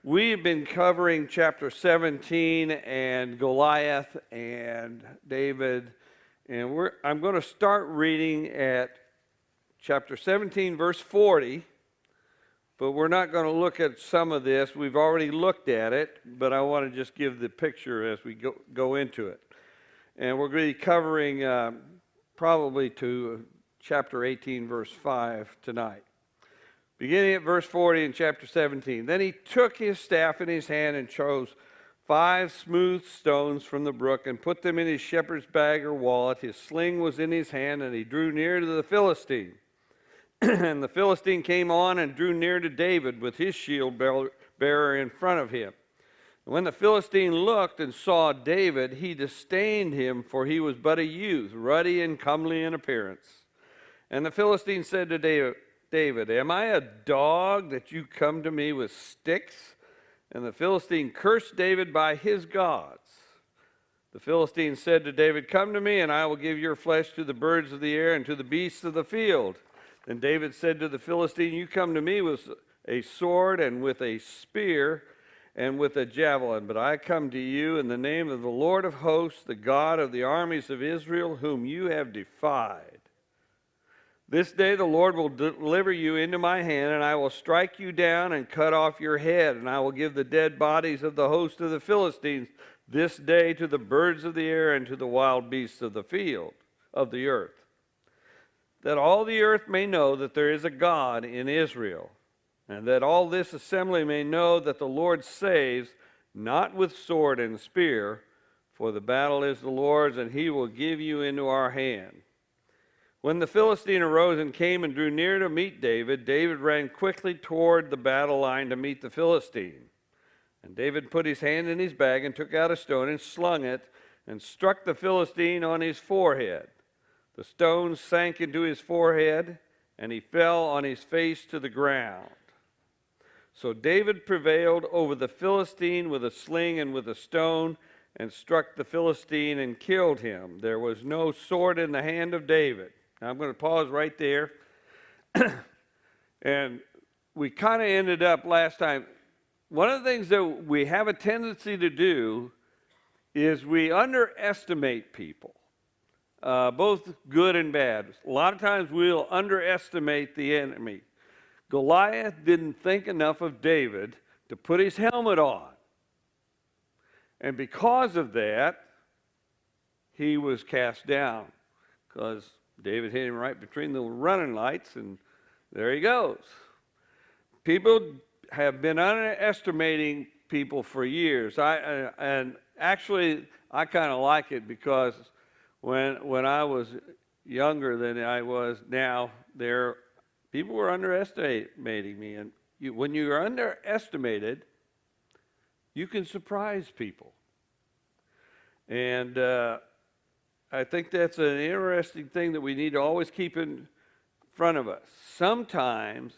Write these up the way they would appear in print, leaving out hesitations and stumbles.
We've been covering chapter 17 and Goliath and David, and I'm going to start reading at chapter 17, verse 40, but we're not going to look at some of this. We've already looked at it, but I want to just give the picture as we go into it. And we're going to be covering probably to chapter 18, verse 5 tonight. Beginning at verse 40 in chapter 17. Then he took his staff in his hand and chose 5 smooth stones from the brook and put them in his shepherd's bag or wallet. His sling was in his hand, and he drew near to the Philistine. And the Philistine came on and drew near to David with his shield bearer in front of him. And when the Philistine looked and saw David, he disdained him, for he was but a youth, ruddy and comely in appearance. And the Philistine said to David, am I a dog that you come to me with sticks? And the Philistine cursed David by his gods. The Philistine said to David, come to me, and I will give your flesh to the birds of the air and to the beasts of the field. Then David said to the Philistine, you come to me with a sword and with a spear and with a javelin, but I come to you in the name of the Lord of hosts, the God of the armies of Israel, whom you have defied. This day the Lord will deliver you into my hand, and I will strike you down and cut off your head, and I will give the dead bodies of the host of the Philistines this day to the birds of the air and to the wild beasts of the field, of the earth, that all the earth may know that there is a God in Israel, and that all this assembly may know that the Lord saves, not with sword and spear, for the battle is the Lord's, and he will give you into our hand. When the Philistine arose and came and drew near to meet David, David ran quickly toward the battle line to meet the Philistine. And David put his hand in his bag and took out a stone and slung it and struck the Philistine on his forehead. The stone sank into his forehead, and he fell on his face to the ground. So David prevailed over the Philistine with a sling and with a stone, and struck the Philistine and killed him. There was no sword in the hand of David. Now I'm going to pause right there. And we kind of ended up last time. One of the things that we have a tendency to do is we underestimate people, both good and bad. A lot of times we'll underestimate the enemy. Goliath didn't think enough of David to put his helmet on. And because of that, he was cast down, because David hit him right between the running lights, and there he goes. People have been underestimating people for years. And actually, I kind of like it, because when I was younger than I was now, people were underestimating me. And when you're underestimated, you can surprise people. And I think that's an interesting thing that we need to always keep in front of us. Sometimes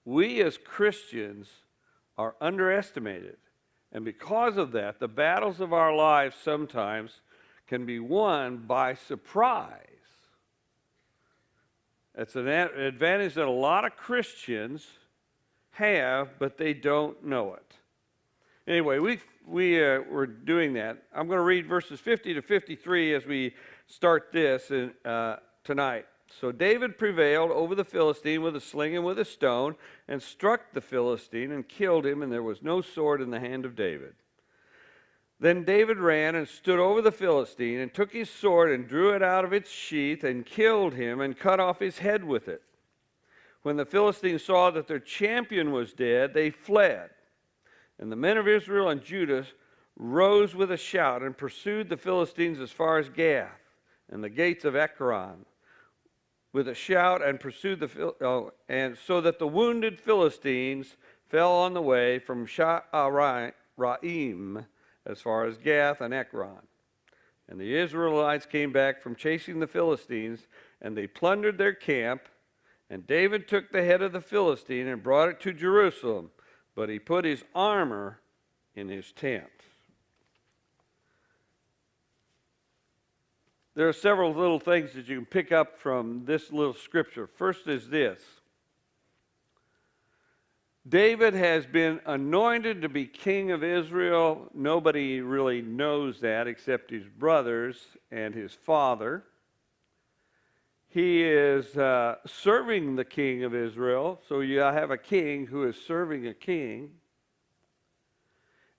we as Christians are underestimated. And because of that, the battles of our lives sometimes can be won by surprise. It's an advantage that a lot of Christians have, but they don't know it. Anyway, we're doing that. I'm going to read verses 50 to 53 as we start this tonight. So David prevailed over the Philistine with a sling and with a stone, and struck the Philistine and killed him, and there was no sword in the hand of David. Then David ran and stood over the Philistine, and took his sword and drew it out of its sheath, and killed him and cut off his head with it. When the Philistines saw that their champion was dead, they fled. And the men of Israel and Judah rose with a shout and pursued the Philistines as far as Gath and the gates of Ekron with a shout, and pursued and so that the wounded Philistines fell on the way from Sha'araim as far as Gath and Ekron. And the Israelites came back from chasing the Philistines, and they plundered their camp. And David took the head of the Philistine and brought it to Jerusalem, but he put his armor in his tent. There are several little things that you can pick up from this little scripture. First is this: David has been anointed to be king of Israel. Nobody really knows that except his brothers and his father. He is serving the king of Israel. So you have a king who is serving a king.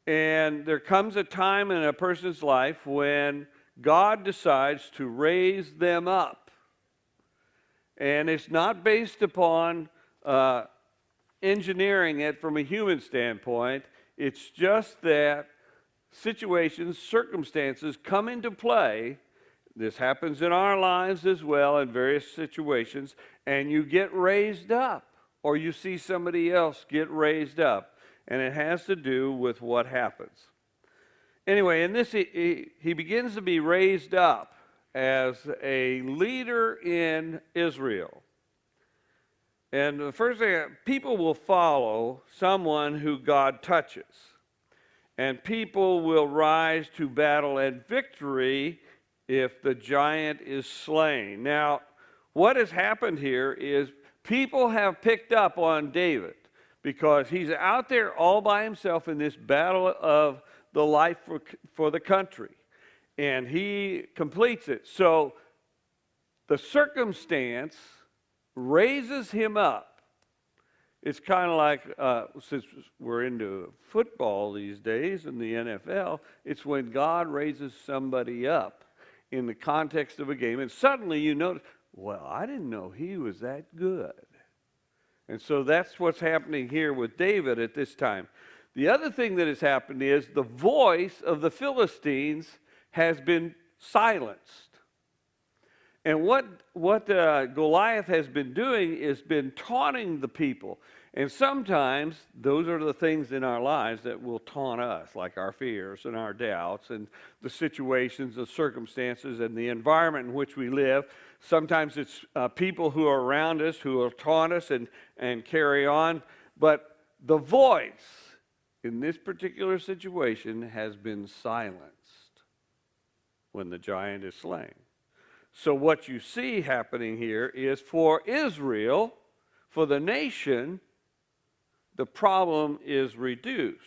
And there comes a time in a person's life when God decides to raise them up. And it's not based upon engineering it from a human standpoint. It's just that situations, circumstances come into play. This happens in our lives as well in various situations, and you get raised up, or you see somebody else get raised up, and it has to do with what happens. Anyway, in this, he begins to be raised up as a leader in Israel. And the first thing, people will follow someone who God touches. And people will rise to battle and victory if the giant is slain. Now, what has happened here is people have picked up on David because he's out there all by himself in this battle of the life for the country. And he completes it. So the circumstance raises him up. It's kind of like, since we're into football these days in the NFL, it's when God raises somebody up in the context of a game, and suddenly you notice, well, I didn't know he was that good. And so that's what's happening here with David at this time. The other thing that has happened is the voice of the Philistines has been silenced. And what Goliath has been doing is been taunting the people. And sometimes those are the things in our lives that will taunt us, like our fears and our doubts and the situations, the circumstances, and the environment in which we live. Sometimes it's people who are around us who will taunt us and carry on. But the voice in this particular situation has been silenced when the giant is slain. So what you see happening here is for Israel, for the nation, the problem is reduced.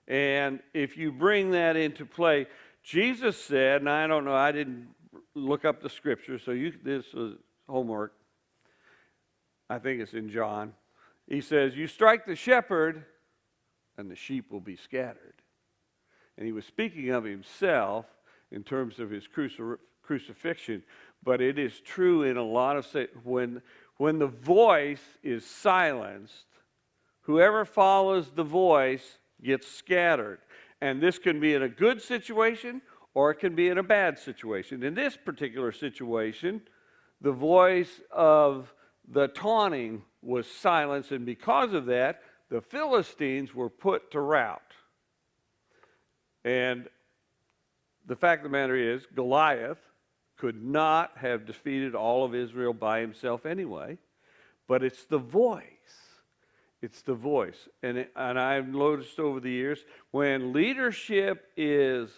And if you bring that into play, Jesus said, and I don't know, I didn't look up the scripture, so this was homework. I think it's in John. He says, you strike the shepherd, and the sheep will be scattered. And he was speaking of himself in terms of his crucifixion, but it is true in a lot of when the voice is silenced, whoever follows the voice gets scattered. And this can be in a good situation or it can be in a bad situation. In this particular situation, the voice of the taunting was silenced, and because of that, the Philistines were put to rout. And the fact of the matter is, Goliath could not have defeated all of Israel by himself anyway, but it's the voice. It's the voice. And I've noticed over the years, when leadership is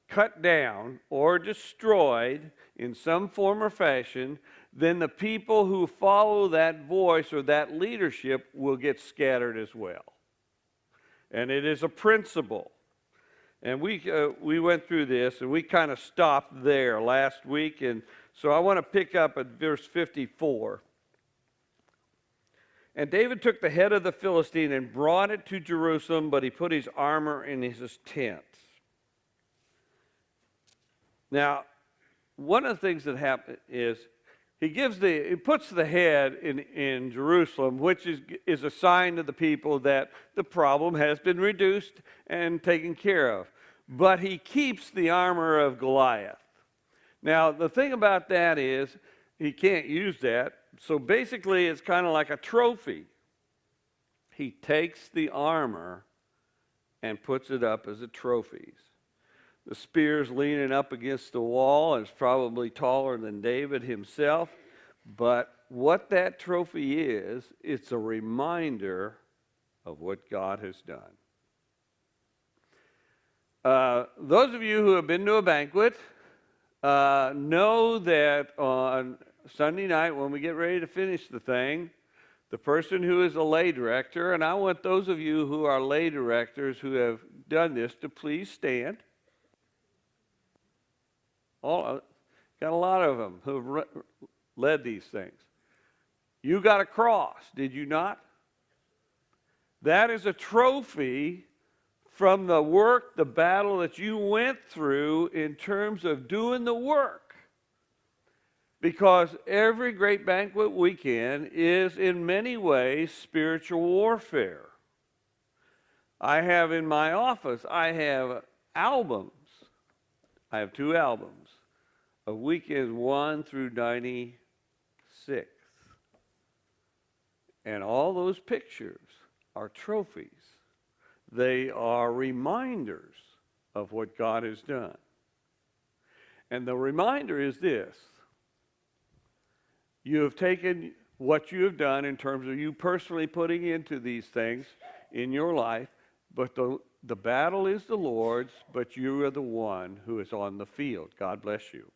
cut down or destroyed in some form or fashion, then the people who follow that voice or that leadership will get scattered as well. And it is a principle. And we went through this, and we kind of stopped there last week. And so I want to pick up at verse 54. And David took the head of the Philistine and brought it to Jerusalem, but he put his armor in his tent. Now, one of the things that happened is he puts the head in Jerusalem, which is a sign to the people that the problem has been reduced and taken care of. But he keeps the armor of Goliath. Now, the thing about that is he can't use that. So basically, it's kind of like a trophy. He takes the armor and puts it up as a trophy. The spear's leaning up against the wall, and it's probably taller than David himself. But what that trophy is, it's a reminder of what God has done. Those of you who have been to a banquet know that on Sunday night when we get ready to finish the thing, the person who is a lay director, and I want those of you who are lay directors who have done this to please stand. Got a lot of them who have led these things. You got a cross, did you not? That is a trophy from the work, the battle that you went through in terms of doing the work. Because every great banquet weekend is in many ways spiritual warfare. I have in my office, I have albums. I have 2 albums of weekends 1 through 96. And all those pictures are trophies. They are reminders of what God has done. And the reminder is this. You have taken what you have done in terms of you personally putting into these things in your life, but the battle is the Lord's, but you are the one who is on the field. God bless you.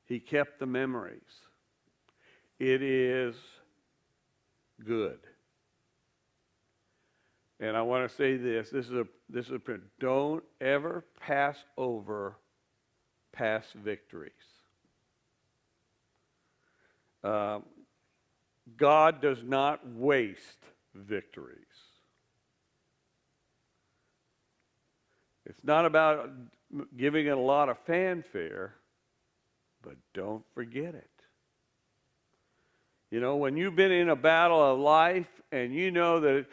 He kept the memories. It is good. And I want to say this. This is a don't ever pass over past victories. God does not waste victories. It's not about giving it a lot of fanfare, but don't forget it. You know, when you've been in a battle of life and you know that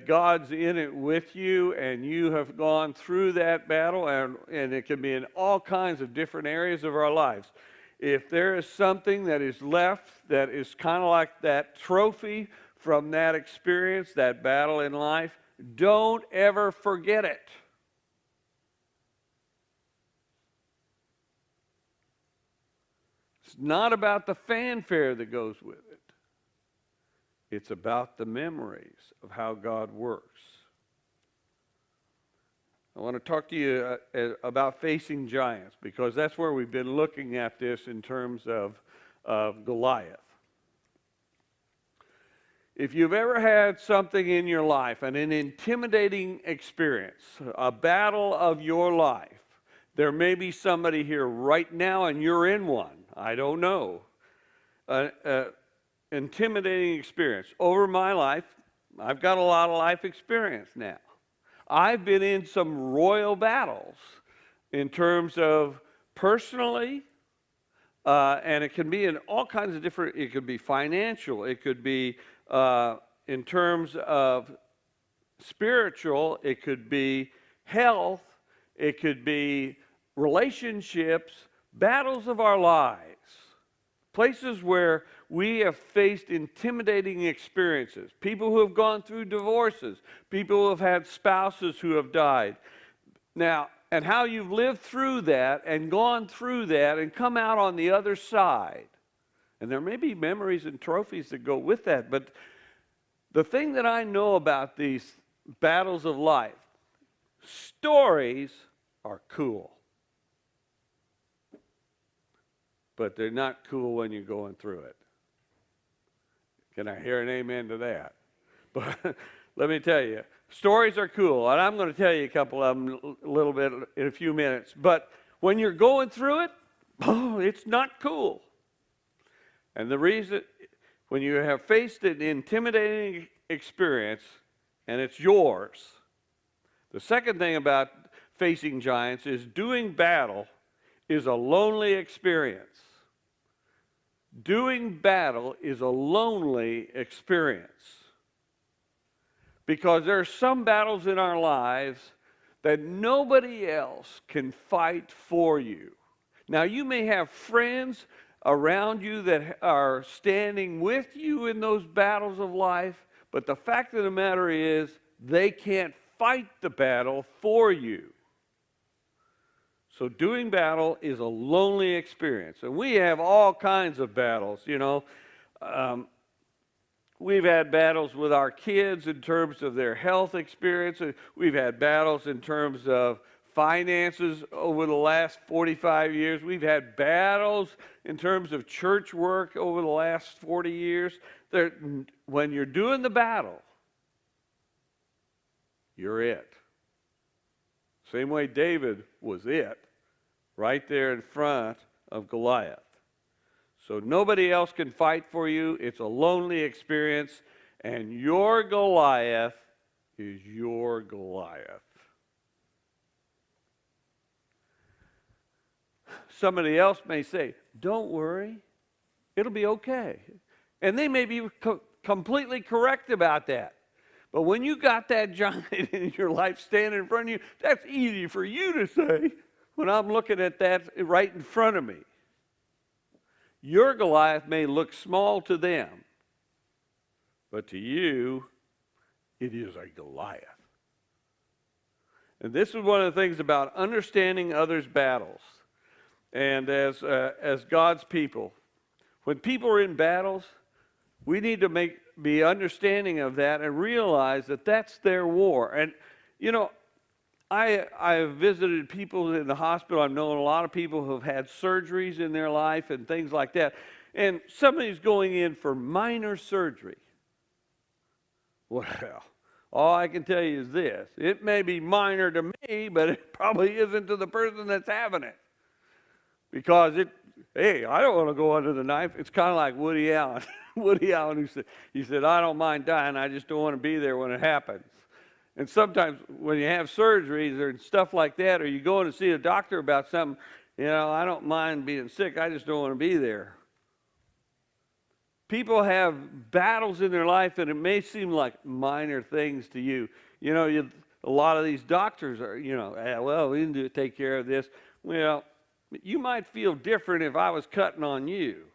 God's in it with you and you have gone through that battle, and it can be in all kinds of different areas of our lives. If there is something that is left that is kind of like that trophy from that experience, that battle in life, don't ever forget it. It's not about the fanfare that goes with it. It's about the memories of how God works. I want to talk to you about facing giants, because that's where we've been looking at this in terms of Goliath. If you've ever had something in your life, an intimidating experience, a battle of your life, there may be somebody here right now and you're in one. I don't know. Intimidating experience. Over my life, I've got a lot of life experience now. I've been in some royal battles in terms of personally, and it can be in all kinds of different, it could be financial, it could be in terms of spiritual, it could be health, it could be relationships, battles of our lives. Places where we have faced intimidating experiences. People who have gone through divorces. People who have had spouses who have died. Now, and how you've lived through that and gone through that and come out on the other side. And there may be memories and trophies that go with that. But the thing that I know about these battles of life, stories are cool. But they're not cool when you're going through it. Can I hear an amen to that? But let me tell you, stories are cool, and I'm going to tell you a couple of them a little bit in a few minutes. But when you're going through it, it's not cool. And the reason, when you have faced an intimidating experience, and it's yours, the second thing about facing giants is doing battle is a lonely experience. Doing battle is a lonely experience. Because there are some battles in our lives that nobody else can fight for you. Now, you may have friends around you that are standing with you in those battles of life, but the fact of the matter is they can't fight the battle for you. So doing battle is a lonely experience. And we have all kinds of battles, you know. We've had battles with our kids in terms of their health experience. We've had battles in terms of finances over the last 45 years. We've had battles in terms of church work over the last 40 years. When you're doing the battle, you're it. Same way David was it, right there in front of Goliath. So nobody else can fight for you. It's a lonely experience, and your Goliath is your Goliath. Somebody else may say, don't worry, it'll be okay. And they may be completely correct about that. But when you got that giant in your life standing in front of you, that's easy for you to say when I'm looking at that right in front of me. Your Goliath may look small to them, but to you, it is a Goliath. And this is one of the things about understanding others' battles. And as God's people, when people are in battles, we need to be understanding of that and realize that that's their war. And, you know, I've visited people in the hospital. I've known a lot of people who have had surgeries in their life and things like that. And somebody's going in for minor surgery. Well, all I can tell you is this. It may be minor to me, but it probably isn't to the person that's having it. Because hey, I don't want to go under the knife. It's kind of like Woody Allen. Woody Allen, he said, I don't mind dying. I just don't want to be there when it happens. And sometimes when you have surgeries or stuff like that, or you go in to see a doctor about something, I don't mind being sick. I just don't want to be there. People have battles in their life, and it may seem like minor things to you. A lot of these doctors are, well, we didn't take care of this. Well, you might feel different if I was cutting on you.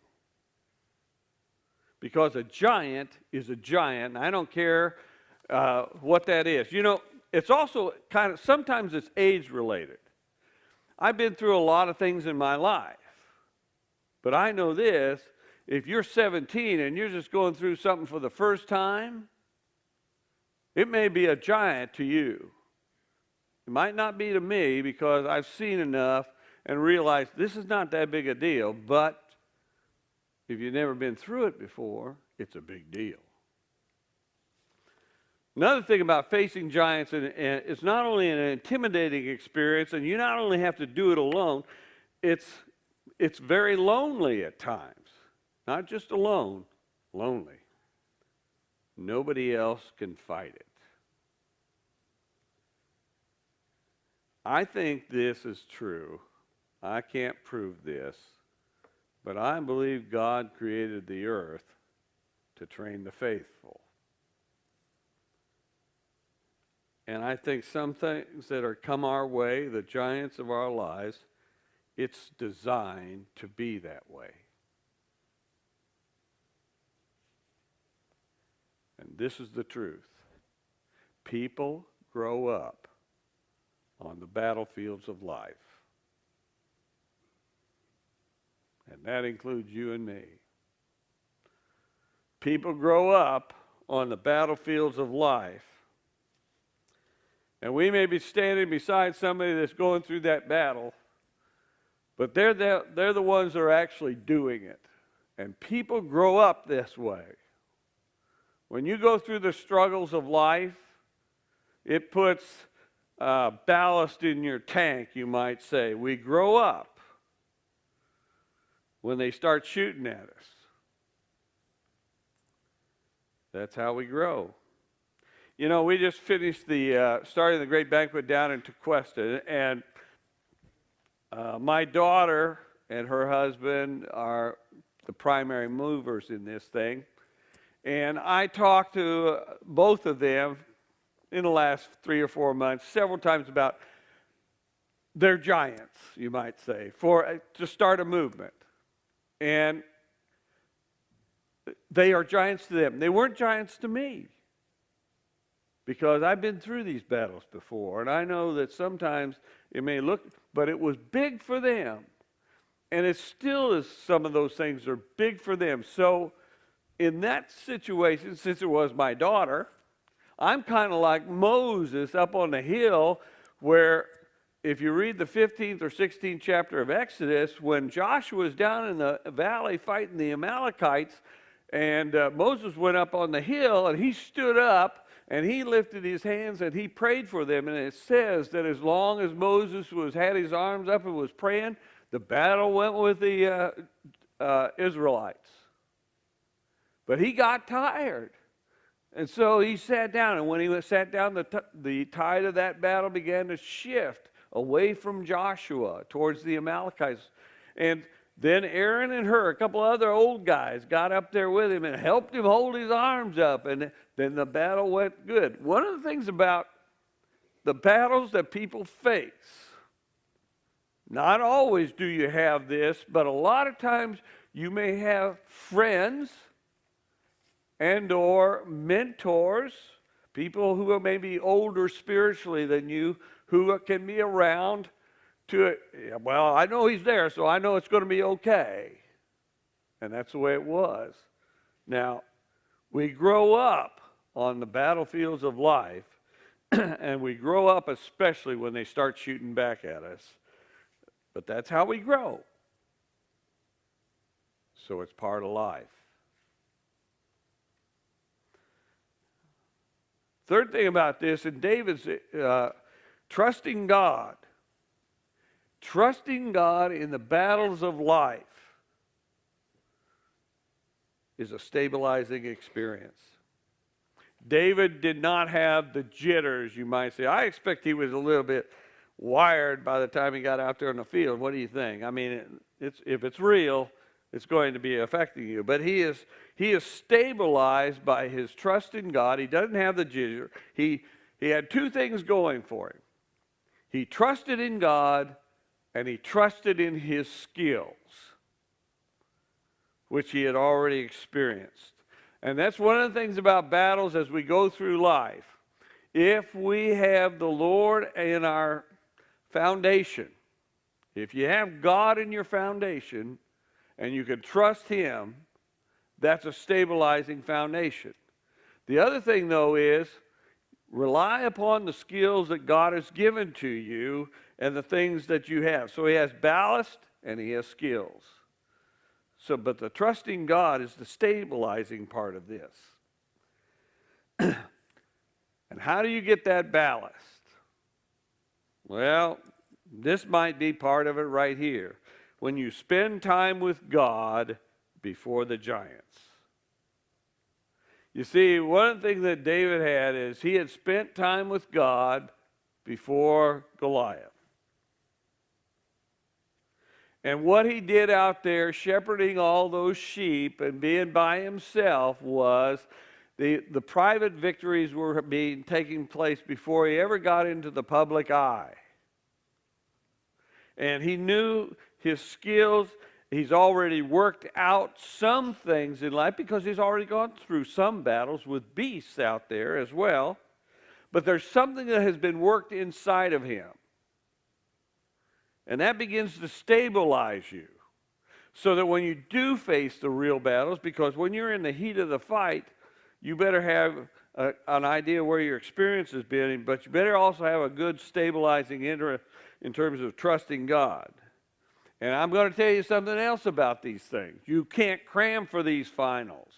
Because a giant is a giant, and I don't care what that is. It's also sometimes it's age-related. I've been through a lot of things in my life. But I know this, if you're 17 and you're just going through something for the first time, it may be a giant to you. It might not be to me because I've seen enough and realized this is not that big a deal, but if you've never been through it before, it's a big deal. Another thing about facing giants, and it's not only an intimidating experience, and you not only have to do it alone, it's very lonely at times. Not just alone, lonely. Nobody else can fight it. I think this is true. I can't prove this, but I believe God created the earth to train the faithful. And I think some things that are come our way, the giants of our lives, it's designed to be that way. And this is the truth. People grow up on the battlefields of life. And that includes you and me. People grow up on the battlefields of life. And we may be standing beside somebody that's going through that battle, but they're the ones that are actually doing it. And people grow up this way. When you go through the struggles of life, it puts ballast in your tank, you might say. We grow up when they start shooting at us. That's how we grow. We just finished starting the great banquet down in Tequesta, and my daughter and her husband are the primary movers in this thing. And I talked to both of them in the last 3 or 4 months several times about their giants, you might say, to start a movement. And they are giants to them. They weren't giants to me, because I've been through these battles before, and I know that sometimes it may look, but it was big for them. And it still is, some of those things are big for them. So in that situation, since it was my daughter, I'm kind of like Moses up on the hill where if you read the 15th or 16th chapter of Exodus, when Joshua was down in the valley fighting the Amalekites, and Moses went up on the hill, and he stood up, and he lifted his hands, and he prayed for them. And it says that as long as Moses had his arms up and was praying, the battle went with the Israelites. But he got tired. And so he sat down, and when he sat down, the tide of that battle began to shift away from Joshua towards the Amalekites. And then Aaron and Hur, a couple other old guys, got up there with him and helped him hold his arms up, and then the battle went good. One of the things about the battles that people face, not always do you have this, but a lot of times you may have friends and or mentors, people who are maybe older spiritually than you, who can be around to, well, I know he's there, so I know it's going to be okay. And that's the way it was. Now, we grow up on the battlefields of life, and we grow up especially when they start shooting back at us. But that's how we grow. So it's part of life. Third thing about this, and David's trusting God. Trusting God in the battles of life is a stabilizing experience. David did not have the jitters, you might say. I expect he was a little bit wired by the time he got out there in the field. What do you think? I mean, if it's real, it's going to be affecting you. But he is stabilized by his trust in God. He doesn't have the jitter. He had two things going for him. He trusted in God, and he trusted in his skills, which he had already experienced. And that's one of the things about battles as we go through life. If we have the Lord in our foundation, if you have God in your foundation and you can trust him, that's a stabilizing foundation. The other thing, though, is rely upon the skills that God has given to you and the things that you have. So he has ballast and he has skills. But the trusting God is the stabilizing part of this. And how do you get that ballast? Well, this might be part of it right here. When you spend time with God before the giants. You see, one of the things that David had is he had spent time with God before Goliath. And what he did out there shepherding all those sheep and being by himself was the private victories were taking place before he ever got into the public eye. And he knew his skills. He's already worked out some things in life because he's already gone through some battles with beasts out there as well. But there's something that has been worked inside of him. And that begins to stabilize you so that when you do face the real battles, because when you're in the heat of the fight, you better have an idea where your experience has been, but you better also have a good stabilizing interest in terms of trusting God. And I'm going to tell you something else about these things. You can't cram for these finals.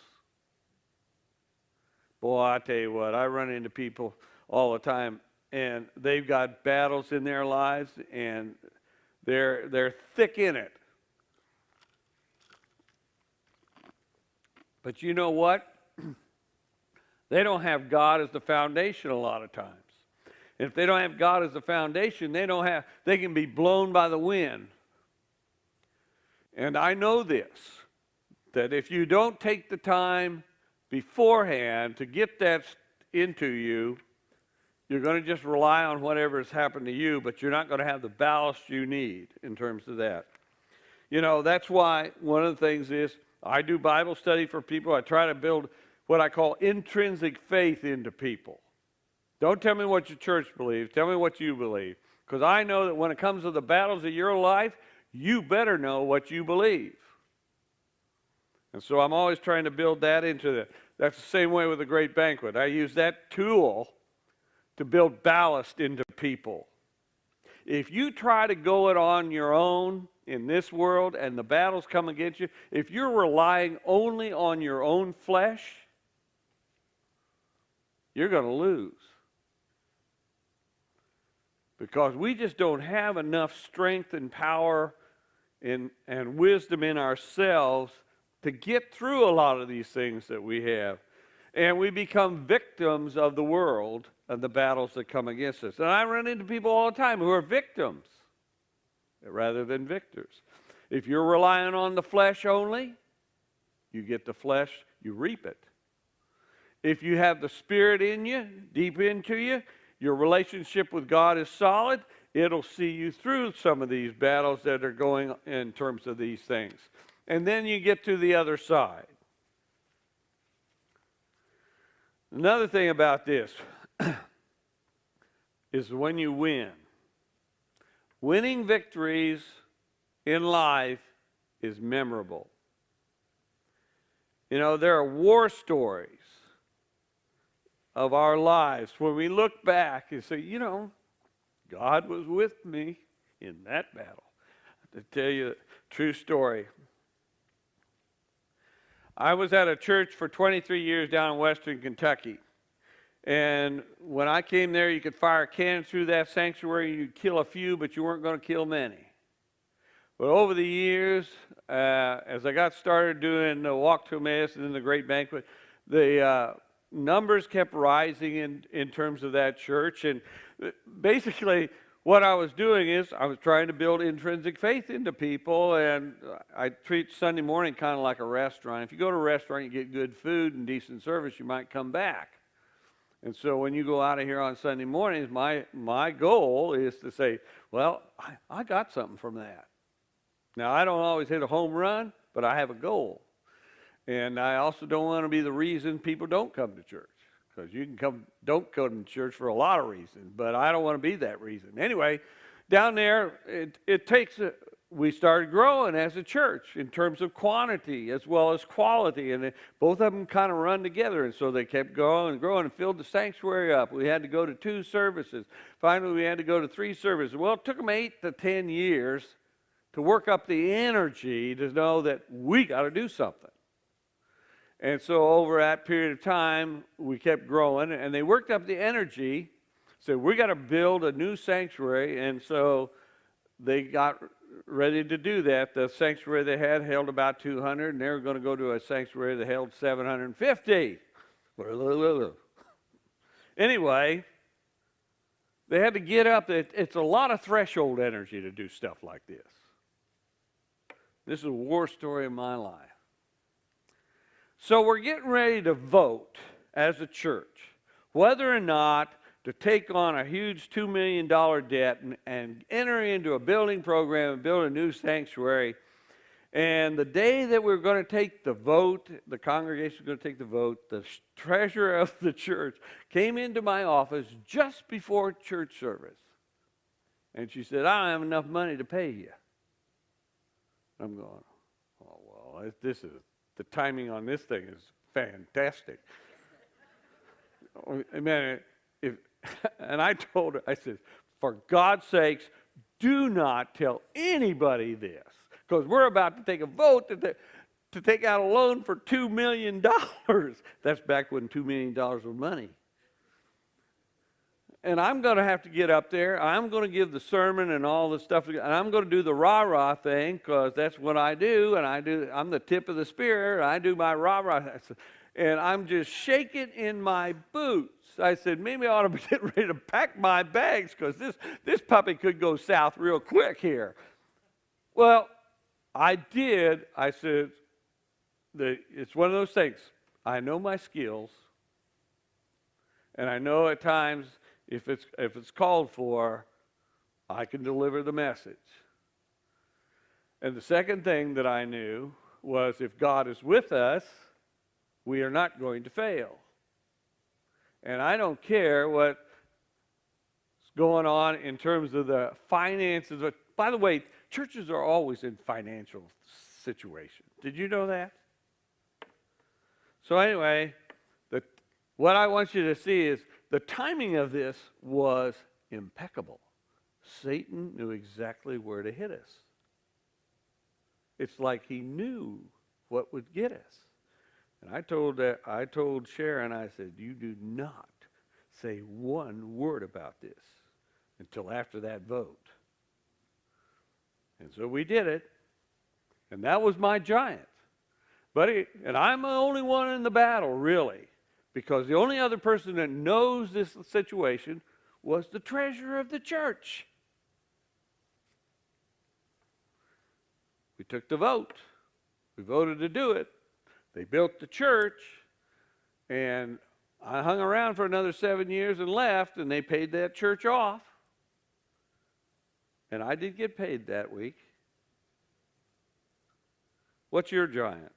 Boy, I tell you what, I run into people all the time, and they've got battles in their lives, and they're thick in it. But you know what? They don't have God as the foundation a lot of times. And if they don't have God as the foundation, they can be blown by the wind. And I know this, that if you don't take the time beforehand to get that into you, you're going to just rely on whatever has happened to you, but you're not going to have the ballast you need in terms of that. You know, that's why one of the things is I do Bible study for people. I try to build what I call intrinsic faith into people. Don't tell me what your church believes. Tell me what you believe. Because I know that when it comes to the battles of your life, you better know what you believe. And so I'm always trying to build that into it. That's the same way with the great banquet. I use that tool to build ballast into people. If you try to go it on your own in this world and the battles come against you, if you're relying only on your own flesh, you're going to lose. Because we just don't have enough strength and power and wisdom in ourselves to get through a lot of these things that we have. And we become victims of the world and the battles that come against us. And I run into people all the time who are victims rather than victors. If you're relying on the flesh only, you get the flesh, you reap it. If you have the Spirit in you, deep into you, your relationship with God is solid, it'll see you through some of these battles that are going in terms of these things. And then you get to the other side. Another thing about this is when you win. Winning victories in life is memorable. You know, there are war stories of our lives when we look back and say, you know, God was with me in that battle. To tell you a true story, I was at a church for 23 years down in western Kentucky. And when I came there, you could fire a cannon through that sanctuary. You'd kill a few, but you weren't going to kill many. But over the years, as I got started doing the Walk to Emmaus and then the Great Banquet, the numbers kept rising in terms of that church. And basically, what I was doing is I was trying to build intrinsic faith into people, and I treat Sunday morning kind of like a restaurant. If you go to a restaurant, you get good food and decent service, you might come back. And so when you go out of here on Sunday mornings, my goal is to say, well, I got something from that. Now, I don't always hit a home run, but I have a goal. And I also don't want to be the reason people don't come to church. Because you can don't come to church for a lot of reasons, but I don't want to be that reason. Anyway, down there, we started growing as a church in terms of quantity as well as quality, and both of them kind of run together, and so they kept growing and growing and filled the sanctuary up. We had to go to 2 services. Finally, we had to go to 3 services. Well, it took them 8 to 10 years to work up the energy to know that we got to do something. And so over that period of time, we kept growing, and they worked up the energy, said, we got to build a new sanctuary, and so they got ready to do that. The sanctuary they had held about 200, and they were going to go to a sanctuary that held 750. Anyway, they had to get up. It's a lot of threshold energy to do stuff like this. This is a war story of my life. So we're getting ready to vote as a church whether or not to take on a huge $2 million debt and enter into a building program and build a new sanctuary. And the day that we're going to take the vote, the congregation is going to take the vote, the treasurer of the church came into my office just before church service. And she said, I don't have enough money to pay you. I'm going, oh, well, the timing on this thing is fantastic. Man, and I told her, I said, for God's sakes, do not tell anybody this, because we're about to take a vote to take out a loan for $2 million. That's back when $2 million was money. And I'm going to have to get up there. I'm going to give the sermon and all the stuff. And I'm going to do the rah-rah thing, because that's what I do. And I'm the tip of the spear. I do my rah-rah. And I'm just shaking in my boots. I said, maybe I ought to be getting ready to pack my bags, because this puppy could go south real quick here. Well, I did. I said, it's one of those things. I know my skills. And I know at times, if it's called for, I can deliver the message. And the second thing that I knew was, if God is with us, we are not going to fail. And I don't care what's going on in terms of the finances. By the way, churches are always in financial situations. Did you know that? So anyway, what I want you to see is the timing of this was impeccable. Satan knew exactly where to hit us. It's like he knew what would get us. And I told Sharon, I said, you do not say one word about this until after that vote. And so we did it. And that was my giant. And I'm the only one in the battle, really, because the only other person that knows this situation was the treasurer of the church. We took the vote. We voted to do it. They built the church, and I hung around for another 7 years and left, and they paid that church off. And I did get paid that week. What's your giant?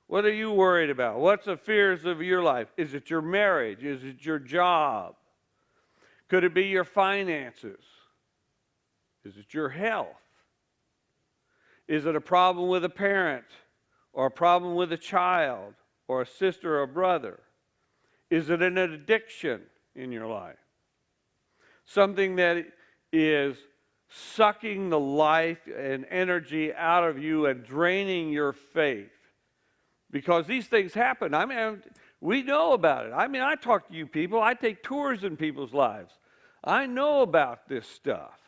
What are you worried about? What's the fears of your life? Is it your marriage? Is it your job? Could it be your finances? Is it your health? Is it a problem with a parent or a problem with a child or a sister or a brother? Is it an addiction in your life? Something that is sucking the life and energy out of you and draining your faith. Because these things happen. I mean, we know about it. I mean, I talk to you people. I take tours in people's lives. I know about this stuff.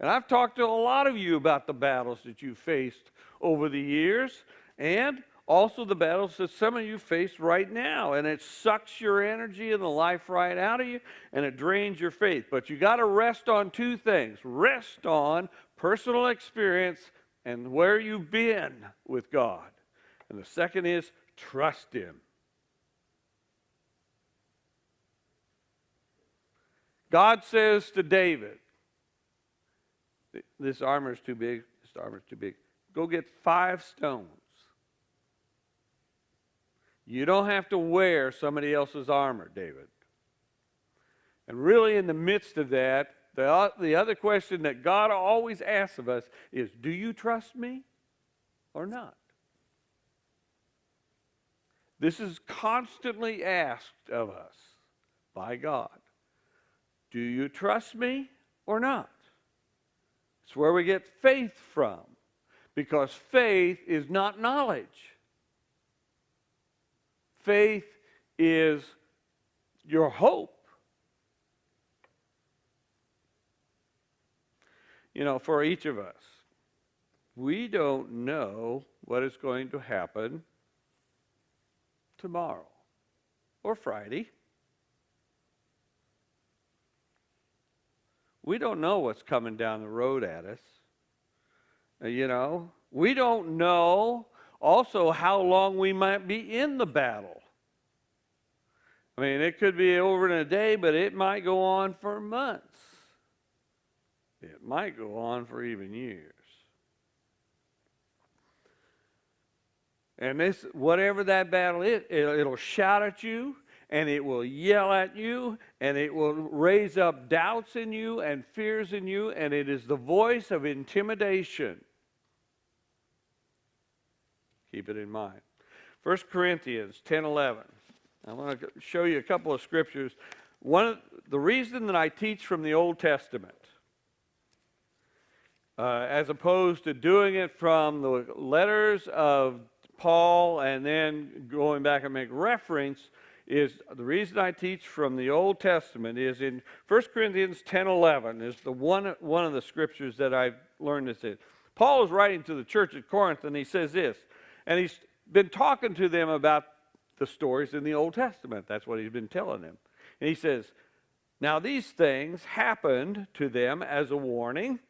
And I've talked to a lot of you about the battles that you faced over the years, and also the battles that some of you face right now. And it sucks your energy and the life right out of you, and it drains your faith. But you got to rest on two things. Rest on personal experience and where you've been with God. And the second is trust Him. God says to David, this armor is too big, this armor is too big. Go get 5 stones. You don't have to wear somebody else's armor, David. And really in the midst of that, the other question that God always asks of us is, do you trust me or not? This is constantly asked of us by God. Do you trust me or not? It's where we get faith from, because faith is not knowledge. Faith is your hope. You know, for each of us, we don't know what is going to happen tomorrow or Friday. We don't know what's coming down the road at us. You know, we don't know also how long we might be in the battle. I mean, it could be over in a day, but it might go on for months. It might go on for even years. And this, whatever that battle is, it'll shout at you, and it will yell at you, and it will raise up doubts in you and fears in you, and it is the voice of intimidation. Keep it in mind. 1 Corinthians 10:11. I want to show you a couple of scriptures. The reason that I teach from the Old Testament, as opposed to doing it from the letters of Paul and then going back and make reference, is the reason I teach from the Old Testament is in 1 Corinthians 10:11 is the one of the scriptures that I've learned this in. Paul is writing to the church at Corinth, and he says this, and he's been talking to them about the stories in the Old Testament. That's what he's been telling them. And he says, now these things happened to them as a warning,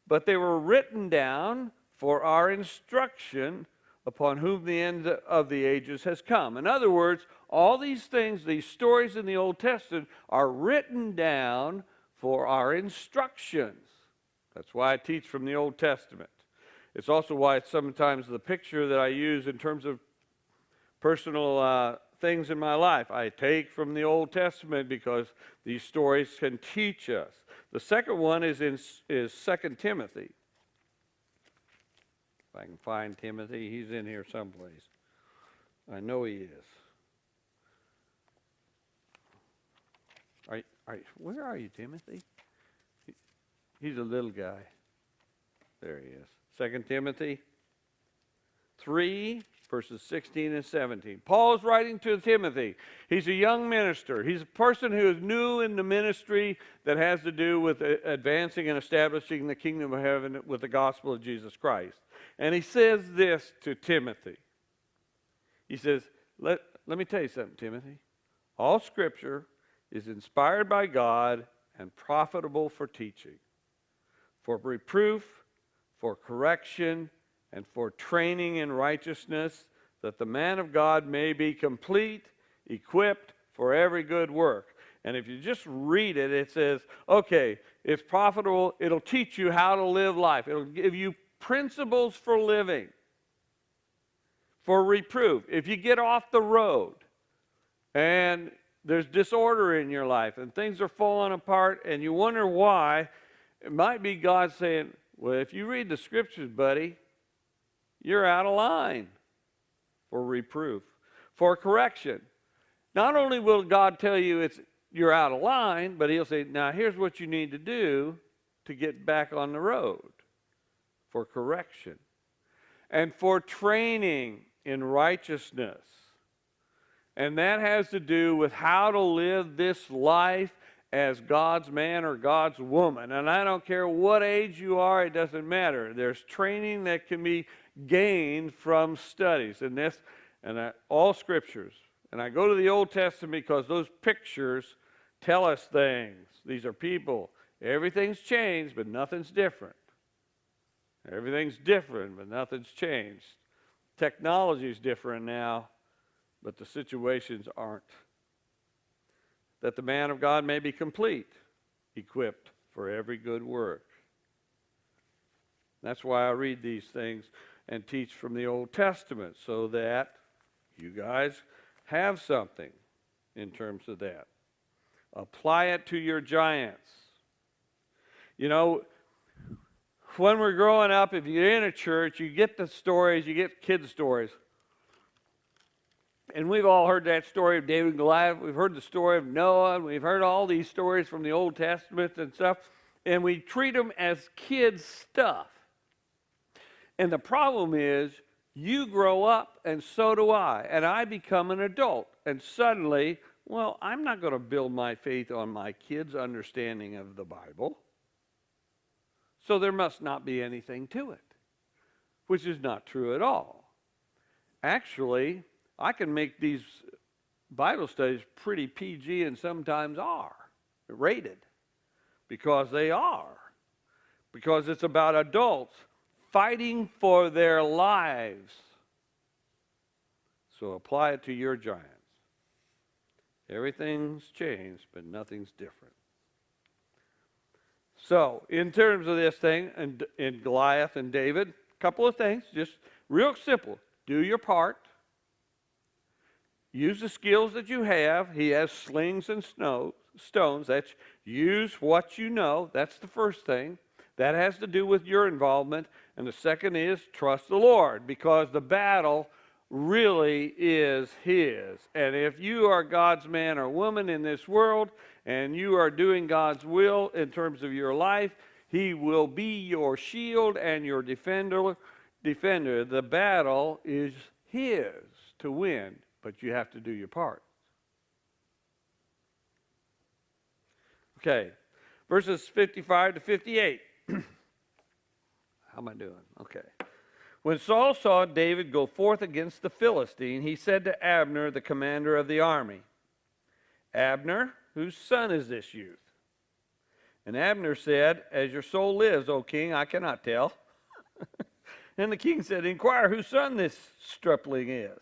but they were written down for our instruction, upon whom the end of the ages has come. In other words, all these things, these stories in the Old Testament, are written down for our instructions. That's why I teach from the Old Testament. It's also why it's sometimes the picture that I use in terms of personal things in my life. I take from the Old Testament because these stories can teach us. The second one is 2 Timothy. If I can find Timothy, he's in here someplace. I know he is. Where are you, Timothy? He's a little guy. There he is. 2 Timothy 3, verses 16 and 17. Paul's writing to Timothy. He's a young minister. He's a person who is new in the ministry that has to do with advancing and establishing the kingdom of heaven with the gospel of Jesus Christ. And he says this to Timothy. He says, let me tell you something, Timothy. All Scripture is inspired by God and profitable for teaching, for reproof, for correction, and for training in righteousness, that the man of God may be complete, equipped for every good work. And if you just read it, it says, okay, it's profitable. It'll teach you how to live life. It'll give you principles for living, for reproof. If you get off the road and there's disorder in your life and things are falling apart and you wonder why, it might be God saying, well, if you read the Scriptures, buddy, you're out of line. For reproof, for correction. Not only will God tell you you're out of line, but he'll say, now here's what you need to do to get back on the road. For correction. And for training in righteousness. And that has to do with how to live this life as God's man or God's woman. And I don't care what age you are, it doesn't matter. There's training that can be gained from studies. And all Scriptures. And I go to the Old Testament because those pictures tell us things. These are people. Everything's changed, but nothing's different. Everything's different, but nothing's changed. Technology's different now, but the situations aren't. That the man of God may be complete, equipped for every good work. That's why I read these things and teach from the Old Testament, so that you guys have something in terms of that. Apply it to your giants. You know, when we're growing up, if you're in a church, you get the stories, you get kids' stories. And we've all heard that story of David and Goliath. We've heard the story of Noah. And we've heard all these stories from the Old Testament and stuff. And we treat them as kids' stuff. And the problem is, you grow up and so do I. And I become an adult. And suddenly, well, I'm not going to build my faith on my kids' understanding of the Bible. So there must not be anything to it. Which is not true at all. Actually, I can make these Bible studies pretty PG and sometimes are rated. Because they are. Because it's about adults fighting for their lives. So apply it to your giants. Everything's changed, but nothing's different. So, in terms of this thing, in Goliath and David, a couple of things, just real simple. Do your part. Use the skills that you have. He has slings and stones. That's use what you know. That's the first thing. That has to do with your involvement. And the second is trust the Lord, because the battle really is His. And if you are God's man or woman in this world and you are doing God's will in terms of your life, He will be your shield and your defender. The battle is His to win, but you have to do your part. Okay, verses 55 to 58. How am I doing? Okay. When Saul saw David go forth against the Philistine, he said to Abner, the commander of the army, Abner, whose son is this youth? And Abner said, as your soul lives, O king, I cannot tell. And the king said, inquire whose son this stripling is.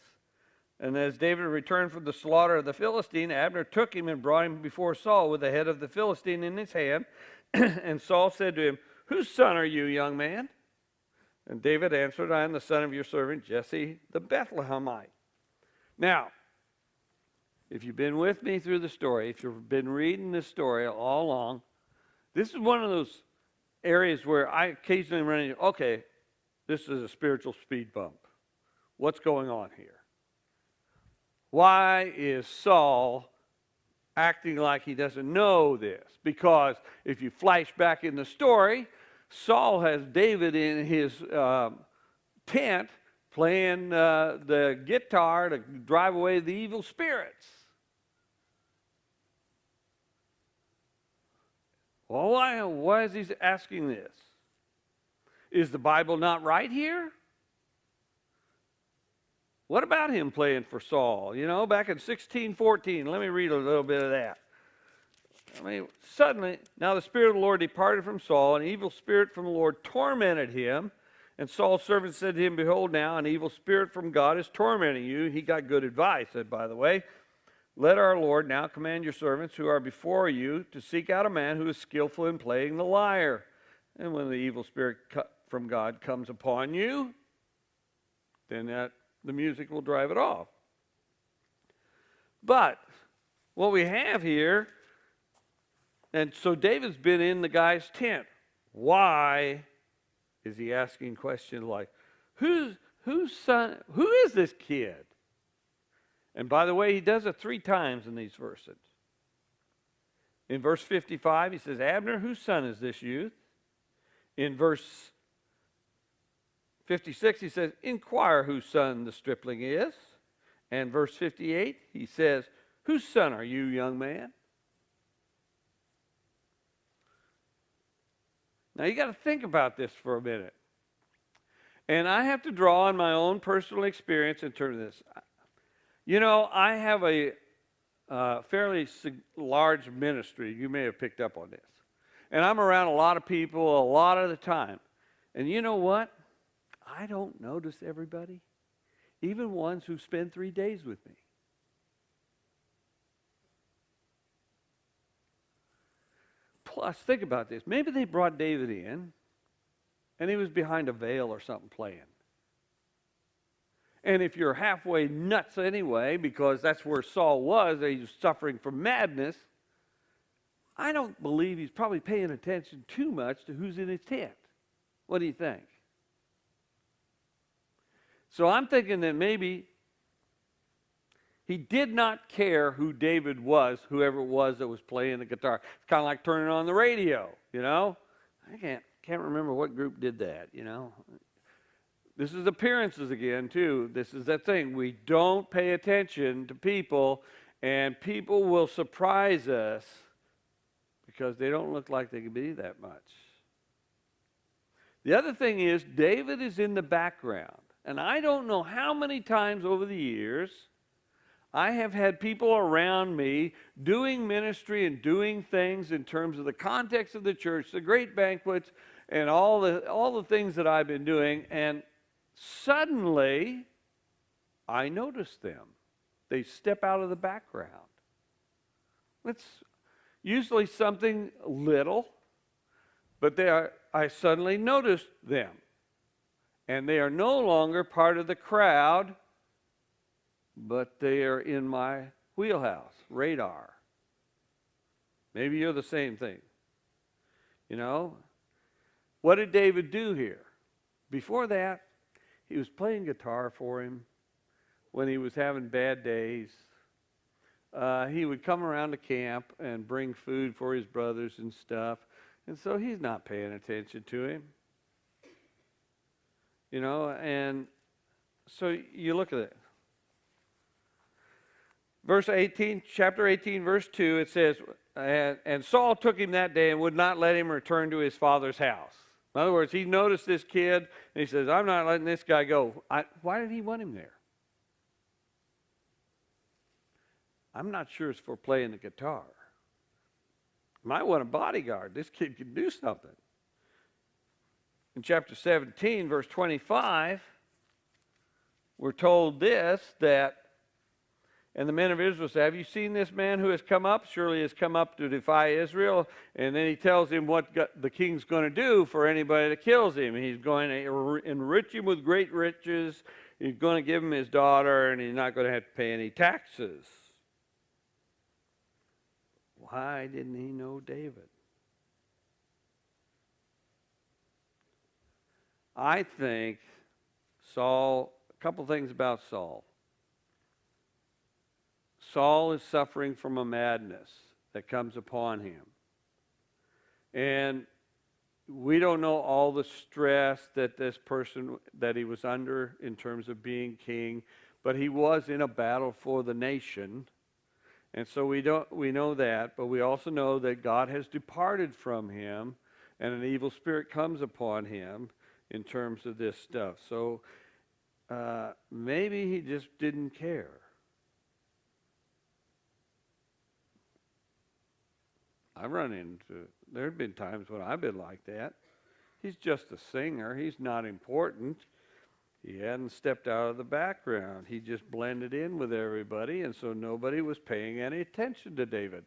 And as David returned from the slaughter of the Philistine, Abner took him and brought him before Saul with the head of the Philistine in his hand. And Saul said to him, whose son are you, young man? And David answered, I am the son of your servant Jesse the Bethlehemite. Now, if you've been with me through the story, if you've been reading this story all along, this is one of those areas where I occasionally run into, okay, this is a spiritual speed bump. What's going on here? Why is Saul acting like he doesn't know this. Because if you flash back in the story, Saul has David in his tent playing the guitar to drive away the evil spirits. Well, why is he asking this? Is the Bible not right here? What about him playing for Saul? You know, back in 16:14, let me read a little bit of that. Suddenly, now the Spirit of the Lord departed from Saul, and an evil spirit from the Lord tormented him. And Saul's servant said to him, behold, now an evil spirit from God is tormenting you. He got good advice, by the way. Let our Lord now command your servants who are before you to seek out a man who is skillful in playing the lyre. And when the evil spirit from God comes upon you, then the music will drive it off. But what we have here, and so David's been in the guy's tent. Why is he asking questions like, whose son, who is this kid? And by the way, he does it 3 times in these verses. In verse 55, he says, Abner, whose son is this youth? In verse 56, he says, inquire whose son the stripling is. And verse 58, he says, whose son are you, young man? Now, you got to think about this for a minute. And I have to draw on my own personal experience in terms of this. You know, I have a fairly large ministry. You may have picked up on this. And I'm around a lot of people a lot of the time. And you know what? I don't notice everybody, even ones who spend 3 days with me. Plus, think about this. Maybe they brought David in, and he was behind a veil or something playing. And if you're halfway nuts anyway, because that's where Saul was, he was suffering from madness, I don't believe he's probably paying attention too much to who's in his tent. What do you think? So I'm thinking that maybe he did not care who David was, whoever it was that was playing the guitar. It's kind of like turning on the radio, you know. I can't remember what group did that, you know. This is appearances again, too. This is that thing. We don't pay attention to people, and people will surprise us because they don't look like they can be that much. The other thing is, David is in the background. And I don't know how many times over the years I have had people around me doing ministry and doing things in terms of the context of the church, the great banquets, and all the things that I've been doing, and suddenly I notice them. They step out of the background. It's usually something little, but I suddenly noticed them. And they are no longer part of the crowd, but they are in my wheelhouse, radar. Maybe you're the same thing. You know? What did David do here? Before that, he was playing guitar for him when he was having bad days. He would come around to camp and bring food for his brothers and stuff. And so he's not paying attention to him. You know, and so you look at it. Verse 18, chapter 18, verse 2, it says, and Saul took him that day and would not let him return to his father's house. In other words, he noticed this kid, and he says, I'm not letting this guy go. Why did he want him there? I'm not sure it's for playing the guitar. Might want a bodyguard. This kid can do something. In chapter 17, verse 25, we're told this, that, and the men of Israel said, have you seen this man who has come up? Surely he has come up to defy Israel. And then he tells him what the king's going to do for anybody that kills him. He's going to enrich him with great riches. He's going to give him his daughter, and he's not going to have to pay any taxes. Why didn't he know David? I think Saul, a couple things about Saul. Saul is suffering from a madness that comes upon him. And we don't know all the stress that this person, that he was under in terms of being king, but he was in a battle for the nation. And so we know that, but we also know that God has departed from him and an evil spirit comes upon him in terms of this stuff. So maybe he just didn't care. There have been times when I've been like that. He's just a singer. He's not important. He hadn't stepped out of the background. He just blended in with everybody, and so nobody was paying any attention to David.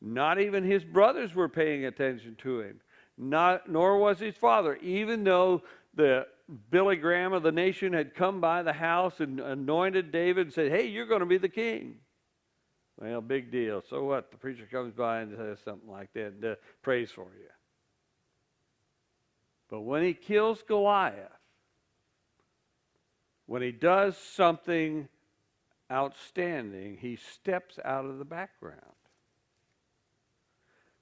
Not even his brothers were paying attention to him. Nor was his father. Even though the Billy Graham of the nation had come by the house and anointed David and said, hey, you're going to be the king. Well, big deal. So what? The preacher comes by and says something like that and prays for you. But when he kills Goliath, when he does something outstanding, he steps out of the background.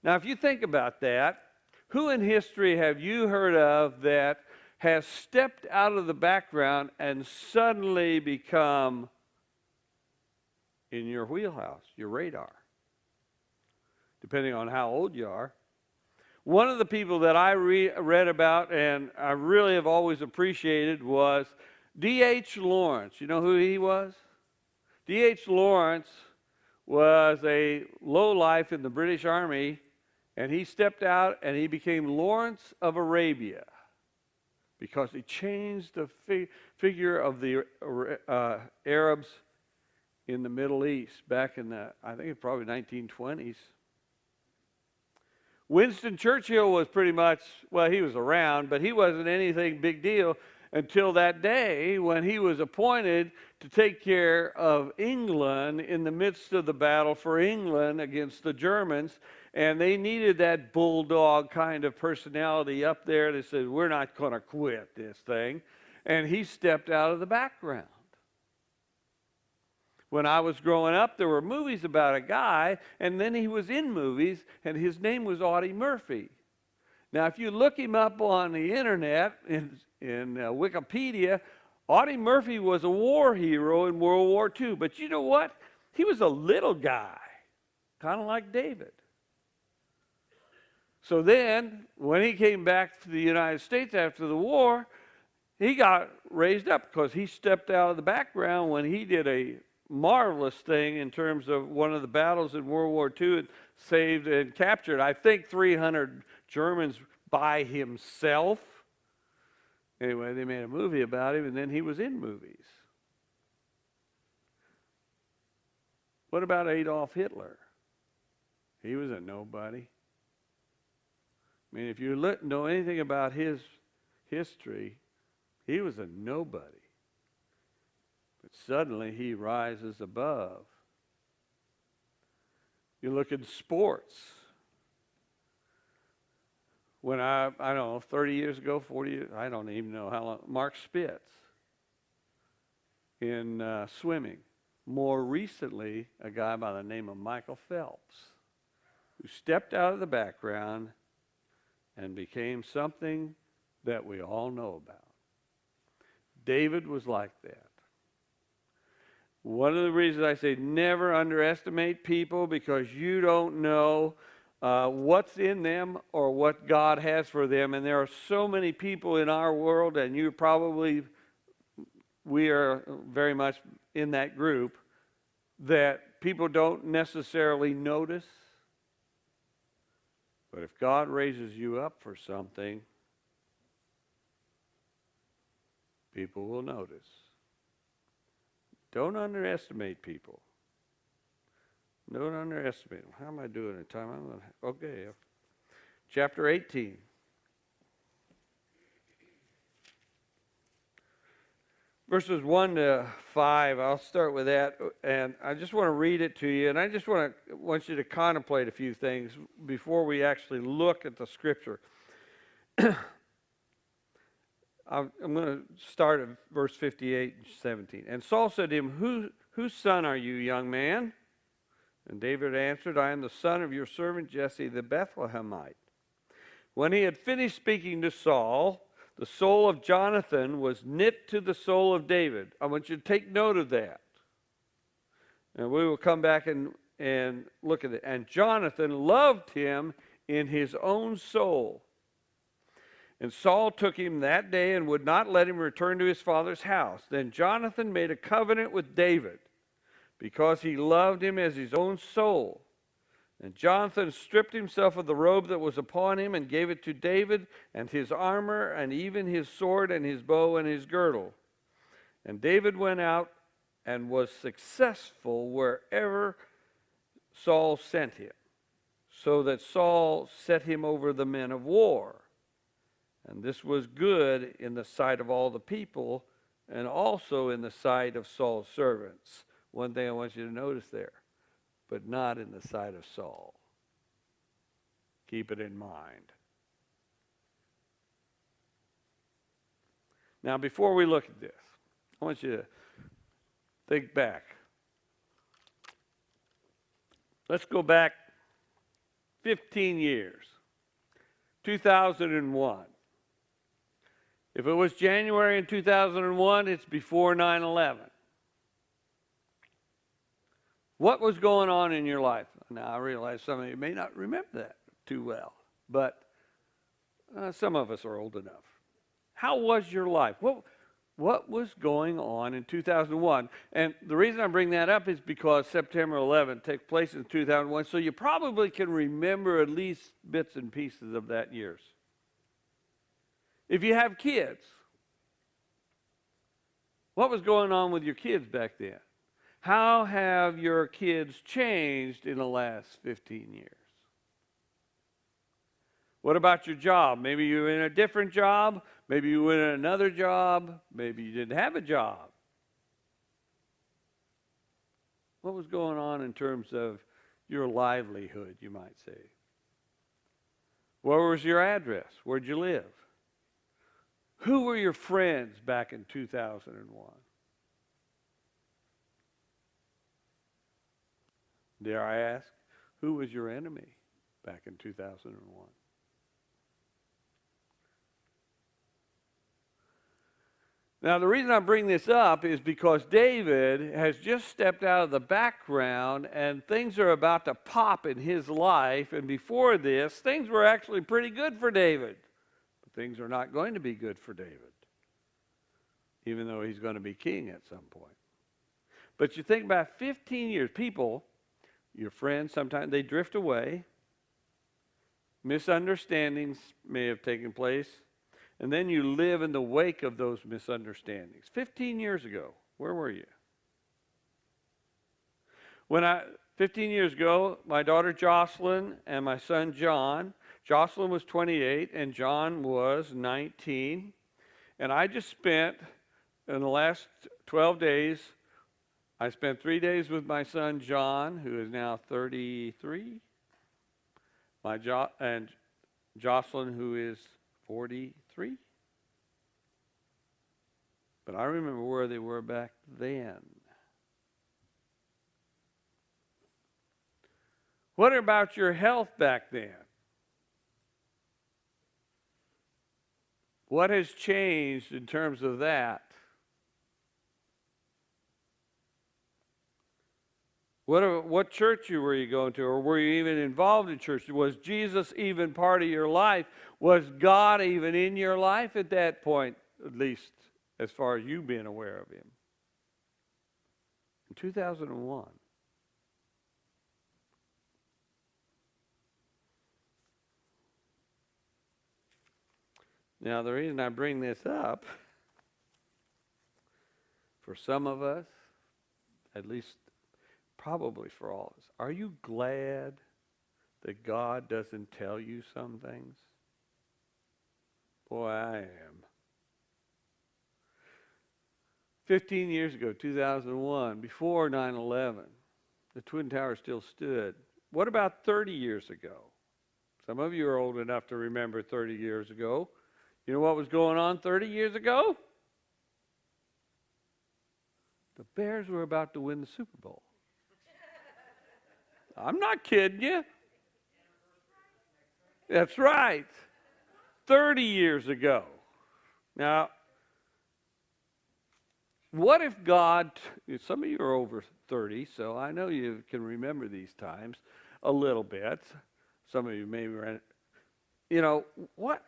Now, if you think about that, who in history have you heard of that has stepped out of the background and suddenly become in your wheelhouse, your radar, depending on how old you are? One of the people that I read about and I really have always appreciated was D.H. Lawrence. You know who he was? D.H. Lawrence was a lowlife in the British Army, and he stepped out and he became Lawrence of Arabia because he changed the figure of the Arabs in the Middle East back in the, I think it's probably 1920s. Winston Churchill was pretty much, well, he was around, but he wasn't anything big deal until that day when he was appointed to take care of England in the midst of the battle for England against the Germans. And they needed that bulldog kind of personality up there that said, we're not going to quit this thing. And he stepped out of the background. When I was growing up, there were movies about a guy, and then he was in movies, and his name was Audie Murphy. Now, if you look him up on the internet, in Wikipedia, Audie Murphy was a war hero in World War II. But you know what? He was a little guy, kind of like David. So then, when he came back to the United States after the war, he got raised up because he stepped out of the background when he did a marvelous thing in terms of one of the battles in World War II and saved and captured, I think, 300 Germans by himself. Anyway, they made a movie about him, and then he was in movies. What about Adolf Hitler? He was a nobody. I mean, if you know anything about his history, he was a nobody. But suddenly he rises above. You look at sports. When I don't know, 30 years ago, 40 years, I don't even know how long, Mark Spitz in swimming. More recently, a guy by the name of Michael Phelps, who stepped out of the background and became something that we all know about. David was like that. One of the reasons I say never underestimate people, because you don't know what's in them or what God has for them. And there are so many people in our world, and we are very much in that group, that people don't necessarily notice. But if God raises you up for something, people will notice. Don't underestimate people. Don't underestimate them. How am I doing in time? Okay. Chapter 18. Verses 1 to 5, I'll start with that, and I just want to read it to you, and I just want you to contemplate a few things before we actually look at the scripture. I'm going to start at verse 58 and 17. And Saul said to him, Whose son are you, young man? And David answered, I am the son of your servant Jesse the Bethlehemite. When he had finished speaking to Saul, the soul of Jonathan was knit to the soul of David. I want you to take note of that. And we will come back and look at it. And Jonathan loved him in his own soul. And Saul took him that day and would not let him return to his father's house. Then Jonathan made a covenant with David, because he loved him as his own soul. And Jonathan stripped himself of the robe that was upon him and gave it to David, and his armor, and even his sword, and his bow, and his girdle. And David went out and was successful wherever Saul sent him, so that Saul set him over the men of war. And this was good in the sight of all the people, and also in the sight of Saul's servants. One thing I want you to notice there, but not in the sight of Saul. Keep it in mind. Now, before we look at this, I want you to think back. Let's go back 15 years. 2001. If it was January in 2001, it's before 9/11. What was going on in your life? Now, I realize some of you may not remember that too well, but some of us are old enough. How was your life? What was going on in 2001? And the reason I bring that up is because September 11th took place in 2001, so you probably can remember at least bits and pieces of that year's. If you have kids, what was going on with your kids back then? How have your kids changed in the last 15 years? What about your job? Maybe you were in a different job. Maybe you were in another job. Maybe you didn't have a job. What was going on in terms of your livelihood, you might say? Where was your address? Where'd you live? Who were your friends back in 2001? Dare I ask, who was your enemy back in 2001? Now, the reason I bring this up is because David has just stepped out of the background and things are about to pop in his life. And before this, things were actually pretty good for David. But things are not going to be good for David, even though he's going to be king at some point. But you think about 15 years, people, your friends, sometimes they drift away. Misunderstandings may have taken place. And then you live in the wake of those misunderstandings. 15 years ago, where were you? 15 years ago, my daughter Jocelyn and my son John, Jocelyn was 28 and John was 19. And I just spent, in the last 12 days, I spent 3 days with my son John, who is now 33. And Jocelyn, who is 43. But I remember where they were back then. What about your health back then? What has changed in terms of that? What church were you going to, or were you even involved in church? Was Jesus even part of your life? Was God even in your life at that point, at least as far as you being aware of him? In 2001. Now, the reason I bring this up, for some of us, at least probably for all of us, are you glad that God doesn't tell you some things? Boy, I am. 15 years ago, 2001, before 9/11, the Twin Towers still stood. What about 30 years ago? Some of you are old enough to remember 30 years ago. You know what was going on 30 years ago? The Bears were about to win the Super Bowl. I'm not kidding you. That's right. 30 years ago. Now, what if God, some of you are over 30, so I know you can remember these times a little bit. Some of you maybe, you know, what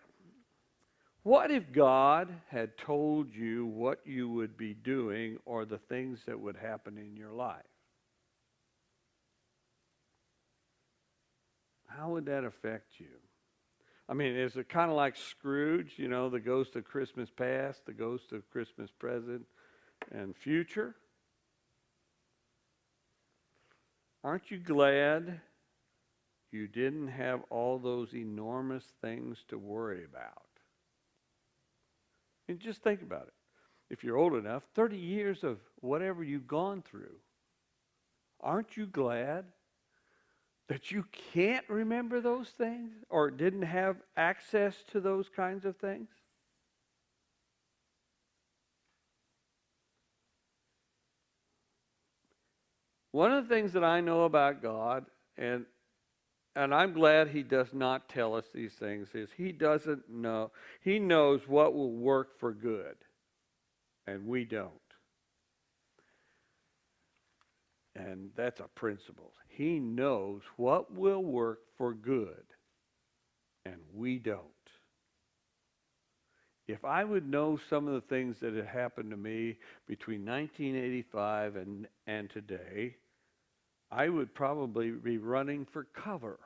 if God had told you what you would be doing or the things that would happen in your life? How would that affect you? I mean, is it kind of like Scrooge, you know, the ghost of Christmas past, the ghost of Christmas present and future? Aren't you glad you didn't have all those enormous things to worry about? And just think about it. If you're old enough, 30 years of whatever you've gone through, aren't you glad that you can't remember those things or didn't have access to those kinds of things? One of the things that I know about God, and I'm glad he does not tell us these things, is he doesn't know. He knows what will work for good, and we don't. And that's a principle. He knows what will work for good, and we don't. If I would know some of the things that had happened to me between 1985 and today, I would probably be running for cover.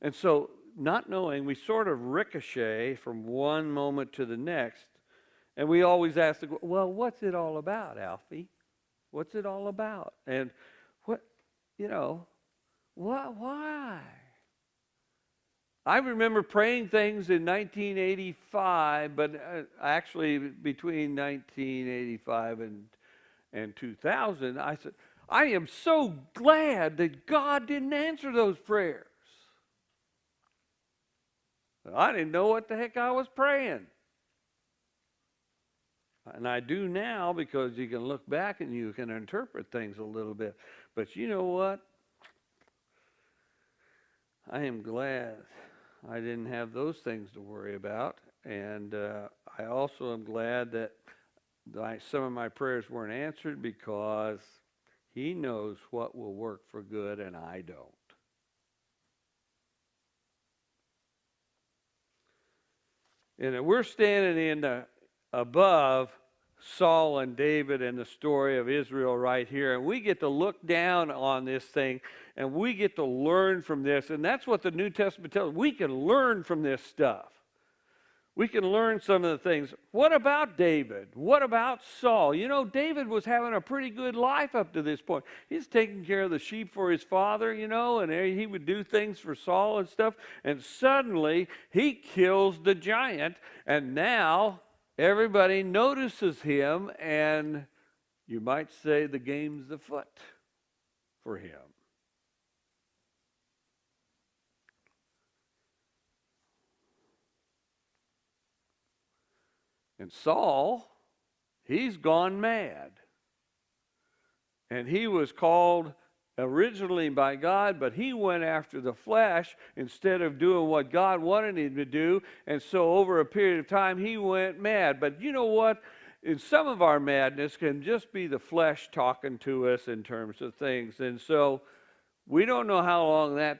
And so, not knowing, we sort of ricochet from one moment to the next, and we always ask, well, what's it all about, Alfie? What's it all about? And why? I remember praying things in 1985, but actually between 1985 and 2000, I said, I am so glad that God didn't answer those prayers. I didn't know what the heck I was praying. And I do now because you can look back and you can interpret things a little bit. But you know what? I am glad I didn't have those things to worry about. And I also am glad that some of my prayers weren't answered because he knows what will work for good and I don't. And we're standing above Saul and David and the story of Israel right here. And we get to look down on this thing and we get to learn from this. And that's what the New Testament tells us. We can learn from this stuff. We can learn some of the things. What about David? What about Saul? You know, David was having a pretty good life up to this point. He's taking care of the sheep for his father, you know, and he would do things for Saul and stuff. And suddenly he kills the giant, and now everybody notices him, and you might say the game's afoot for him. And Saul, he's gone mad. And he was called originally by God, but he went after the flesh instead of doing what God wanted him to do. And so over a period of time, he went mad. But you know what? In some of our madness can just be the flesh talking to us in terms of things. And so we don't know how long that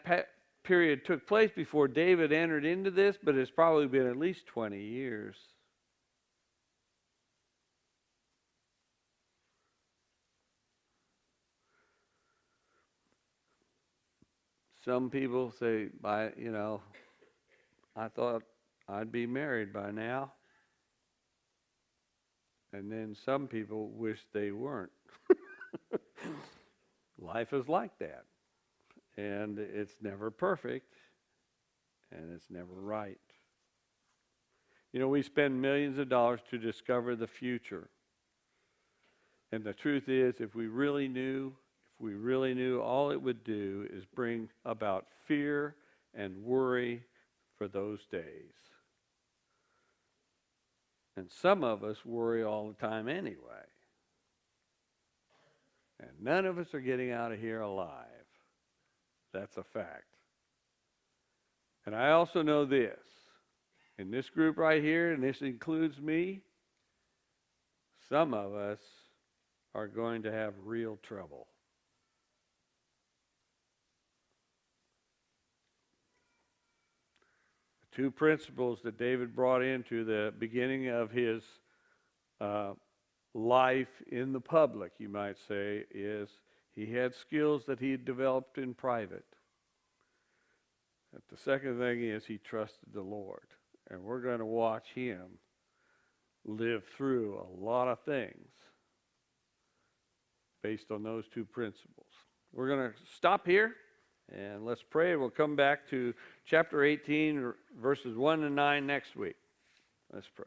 period took place before David entered into this, but it's probably been at least 20 years. Some people say, I thought I'd be married by now. And then some people wish they weren't. Life is like that. And it's never perfect. And it's never right. You know, we spend millions of dollars to discover the future. And the truth is, if we really knew, all it would do is bring about fear and worry for those days. And some of us worry all the time anyway. And none of us are getting out of here alive. That's a fact. And I also know this. In this group right here, and this includes me, some of us are going to have real trouble. The two principles that David brought into the beginning of his life in the public, you might say, is he had skills that he had developed in private. But the second thing is he trusted the Lord. And we're going to watch him live through a lot of things based on those two principles. We're going to stop here and let's pray. We'll come back to chapter 18, verses 1 to 9 next week. Let's pray.